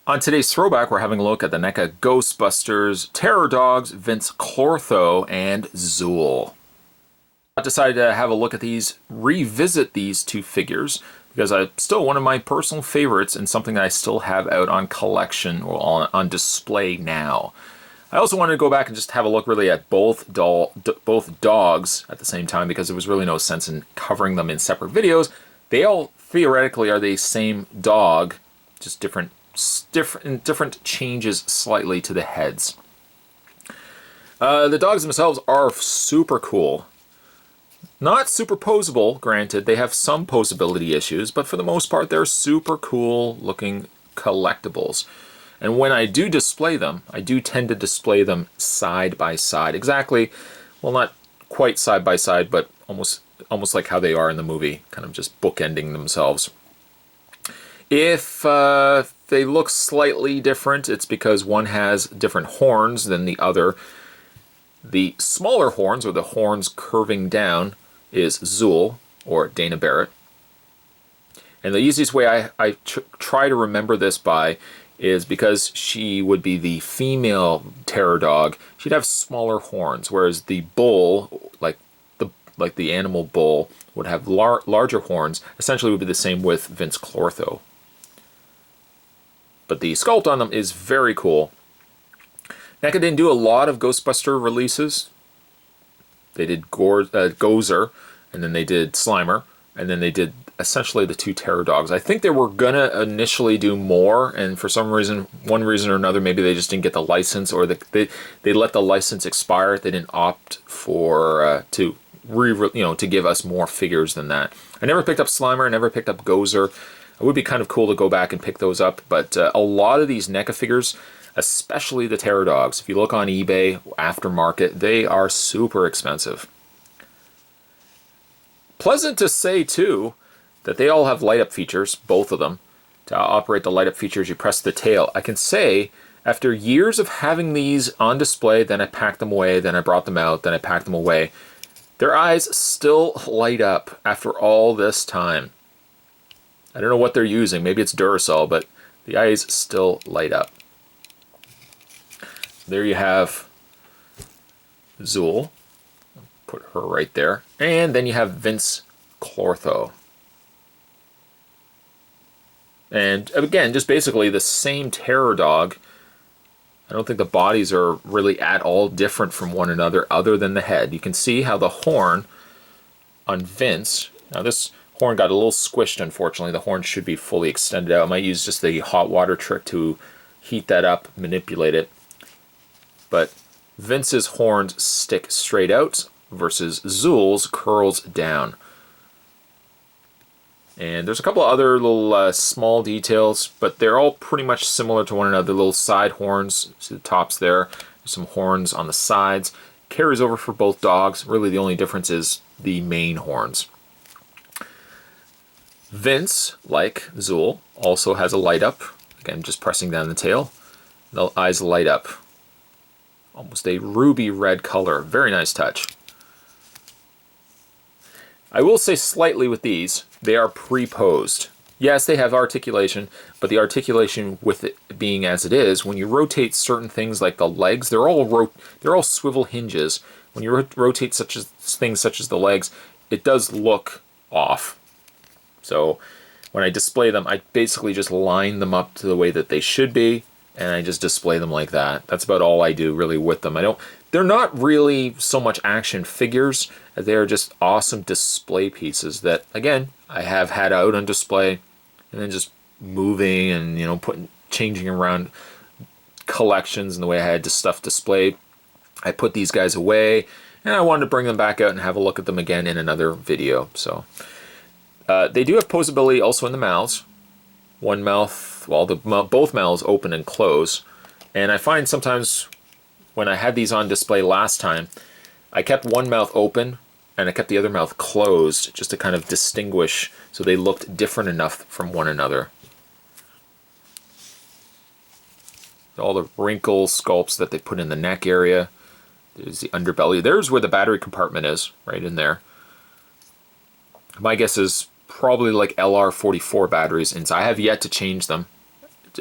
On today's Throwback, we're having a look at the NECA Ghostbusters, Terror Dogs, Vinz, Clortho, and Zuul. I decided to have a look at these, revisit these two figures, because it's still one of my personal favorites and something that I still have out on collection or on display now. I also wanted to go back and just have a look really at both dogs at the same time, because there was really no sense in covering them in separate videos. They all theoretically are the same dog, just different changes slightly to the heads. The dogs themselves are super cool. Not superposable, granted. They have some posability issues, but for the most part, they're super cool looking collectibles. And when I do display them, I do tend to display them side by side. Exactly, well, not quite side by side, but almost like how they are in the movie, kind of just bookending themselves. If they look slightly different, it's because one has different horns than the other. The smaller horns, or the horns curving down, is Zuul, or Dana Barrett. And the easiest way I try to remember this by is because she would be the female terror dog, she'd have smaller horns, whereas the bull, like the animal bull, would have larger horns. Essentially would be the same with Vinz Clortho. But the sculpt on them is very cool. NECA didn't do a lot of Ghostbuster releases. They did Gozer, and then they did Slimer, and then they did essentially the two Terror Dogs. I think they were gonna initially do more, and for some reason, one reason or another, maybe they just didn't get the license, or they let the license expire. They didn't opt for to give us more figures than that. I never picked up Slimer. I never picked up Gozer. It would be kind of cool to go back and pick those up, but a lot of these NECA figures, especially the Terror Dogs, if you look on eBay, aftermarket, they are super expensive. Pleasant to say, too, that they all have light-up features, both of them. To operate the light-up features, you press the tail. I can say, after years of having these on display, then I packed them away, then I brought them out, then I packed them away, their eyes still light up after all this time. I don't know what they're using. Maybe it's Duracell, but the eyes still light up. There you have Zuul. Put her right there. And then you have Vinz Clortho. And again, just basically the same terror dog. I don't think the bodies are really at all different from one another other than the head. You can see how the horn on Vinz, now this horn got a little squished, unfortunately. The horn should be fully extended out. I might use just the hot water trick to heat that up, manipulate it. But Vince's horns stick straight out versus Zuul's curls down. And there's a couple of other little small details, but they're all pretty much similar to one another. Little side horns, see the tops there, there's some horns on the sides. Carries over for both dogs. Really the only difference is the main horns. Vinz, like Zuul, also has a light up. Again, just pressing down the tail. The eyes light up. Almost a ruby red color. Very nice touch. I will say slightly with these, they are pre-posed. Yes, they have articulation, but the articulation with it being as it is, when you rotate certain things like the legs, they're all swivel hinges. When you rotate things such as the legs, it does look off. So when I display them, I basically just line them up to the way that they should be, and I just display them like that. That's about all I do really with them. They're not really so much action figures. They're just awesome display pieces that, again, I have had out on display, and then just moving and changing around collections and the way I had stuff displayed. I put these guys away, and I wanted to bring them back out and have a look at them again in another video. So they do have posability also in the mouths. One mouth, well, both mouths open and close. And I find sometimes when I had these on display last time, I kept one mouth open and I kept the other mouth closed just to kind of distinguish so they looked different enough from one another. All the wrinkle sculpts that they put in the neck area. There's the underbelly. There's where the battery compartment is, right in there. My guess is probably like LR44 batteries inside. I have yet to change them.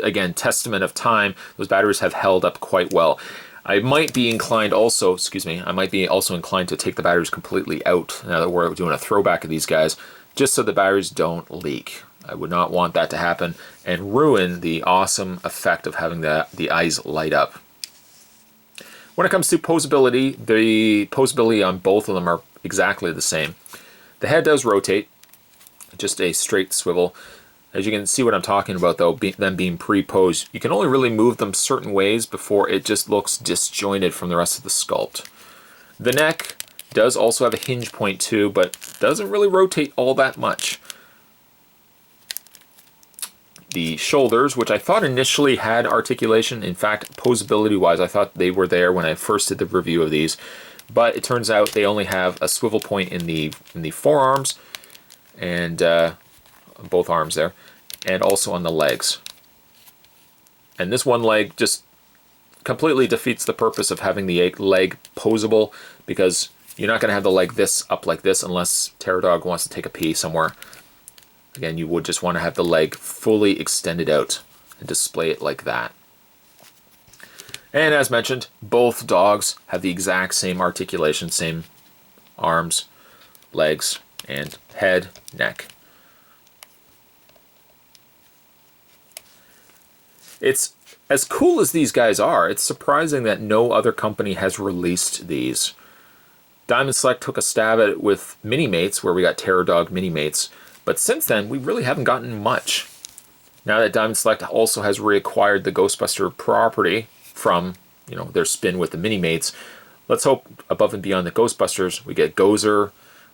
again, testament of time. Those batteries have held up quite well. I might be inclined also, I might be also inclined to take the batteries completely out now that we're doing a throwback of these guys, just so the batteries don't leak. I would not want that to happen and ruin the awesome effect of having the eyes light up. When it comes to posability, the posability on both of them are exactly the same. The head does rotate, just a straight swivel. As you can see what I'm talking about though, them being pre-posed, you can only really move them certain ways before it just looks disjointed from the rest of the sculpt. The neck does also have a hinge point too, but doesn't really rotate all that much. The shoulders, which I thought initially had articulation, in fact, posability-wise, I thought they were there when I first did the review of these, but it turns out they only have a swivel point in the forearms and both arms there, and also on the legs. And this one leg just completely defeats the purpose of having the leg posable, because you're not going to have the leg this up like this unless Pterodog wants to take a pee somewhere. Again, you would just want to have the leg fully extended out and display it like that. And as mentioned, both dogs have the exact same articulation, same arms, legs, and head, neck. It's as cool as these guys are, it's surprising that no other company has released these. Diamond Select took a stab at it with Mini-Mates, where we got Pterodog Mini-Mates, but since then, we really haven't gotten much. Now that Diamond Select also has reacquired the Ghostbuster property from, their spin with the Mini-Mates, let's hope above and beyond the Ghostbusters, we get Gozer,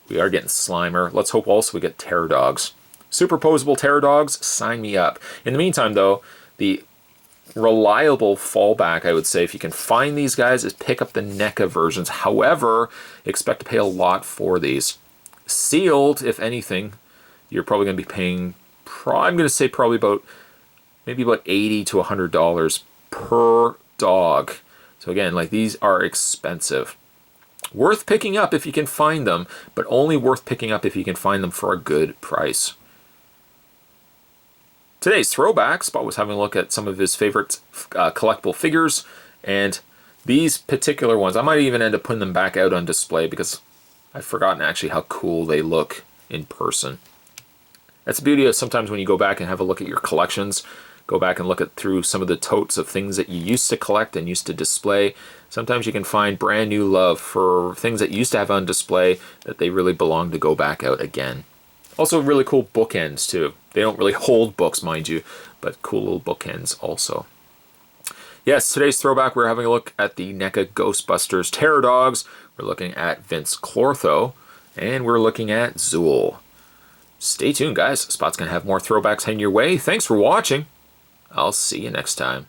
we are getting Slimer, let's hope also we get Pterodogs. Superposable Pterodogs, sign me up. In the meantime though, the reliable fallback, I would say, if you can find these guys, is pick up the NECA versions. However, expect to pay a lot for these. Sealed, if anything, you're probably going to be paying, I'm going to say probably maybe about $80 to $100 per dog. So again, like, these are expensive. Worth picking up if you can find them, but only worth picking up if you can find them for a good price. Today's throwback, Spot was having a look at some of his favorite collectible figures, and these particular ones, I might even end up putting them back out on display because I've forgotten actually how cool they look in person. That's the beauty of sometimes when you go back and have a look at your collections, go back and look through some of the totes of things that you used to collect and used to display. Sometimes you can find brand new love for things that you used to have on display that they really belong to go back out again. Also really cool bookends too. They don't really hold books, mind you, but cool little bookends also. Yes, today's throwback, we're having a look at the NECA Ghostbusters Pterodogs. We're looking at Vinz Clortho, and we're looking at Zuul. Stay tuned, guys. Spot's going to have more throwbacks heading your way. Thanks for watching. I'll see you next time.